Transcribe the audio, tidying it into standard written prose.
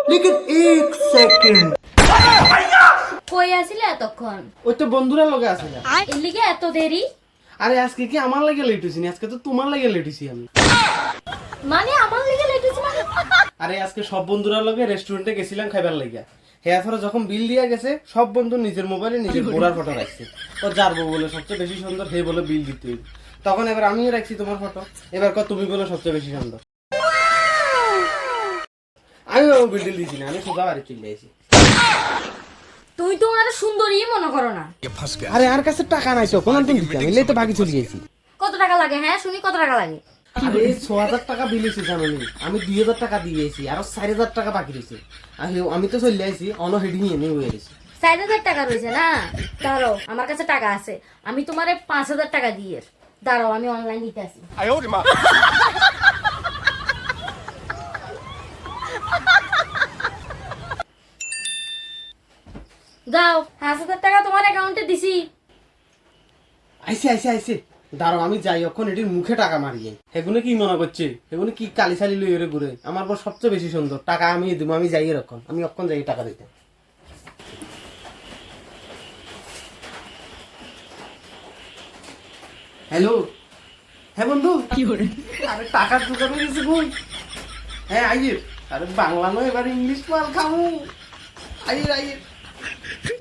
लेकिन एक सेकंड কই আছিলে এতক্ষণ? ওই তো বন্ধুরা লগে আছে না। এর লিগে এত দেরি? আরে আজকে কি আমার লাগে লেট হইছি না, আজকে তো তোমার লাগে লেট হইছি আমি। মানে আমার লিগে লেট হইছে মানে? আরে আজকে সব বন্ধুরা লগে রেস্টুরেন্টে গেছিলাম খাইবার লাগিয়া। হেয়াফরে যখন বিল দিয়া গেছে সব বন্ধু নিজের মোবাইলে নিজের বোরার ফটো রাখছে। ও যার বউ বলে সবচেয়ে বেশি সুন্দর, হে বলে বিল দিতে হইবে। তখন এবার আমিও রাখছি তোমার ফটো, এবার তুমি বলে সবচেয়ে বেশি সুন্দর। আমি বিল দিয়েছি না, আমি সোজা বাড়ি চলে আইছি। তুই তো আর সুন্দরী মনে করো না। আরে আর কাছে টাকা নাই তো, কোন দিন দিতে আমি তো বাকি চলে গেছি। কত টাকা লাগে? হ্যাঁ শুনি, কত টাকা লাগে? আরে ৬,০০০ টাকা বিল হয়েছে জানোনি, আমি ২,০০০ টাকা দিয়েছি, আরো ৪,০০০ টাকা বাকি রয়েছে। আমি তো চলে আইছি, অন হেডিং এনে হয়ে গেছে। ৪,০০০ টাকা রয়েছে না? দাঁড়াও, আমার কাছে টাকা আছে, আমি তোমারে ৫,০০০ টাকা দিয়ে। দাঁড়াও, আমি অনলাইন দিতে আসি। যাও, ৫,০০০ টাকা তোমার অ্যাকাউন্টে দিছি। আইসে আইসে আইসে, দাঁড়াও আমি যাই, অক্ষণ এটির মুখে টাকা মারিয়ে। এগুলো কি মনে করছে, এগুলো কি কালি সালি লই ওরে ঘুরে? আমার বর সবচেয়ে বেশি সুন্দর, টাকা আমি দেবো, আমি যাই এরকম, আমি অক্ষণ যাই টাকা দিতে। হ্যালো, হ্যাঁ বন্ধু, কি করে? আরে টাকার দোকানে গেছে কই? হ্যাঁ আইয়ে, আরে বাংলা নয় এবার ইংলিশ মাল খামু। আইয়ে আইয়ে।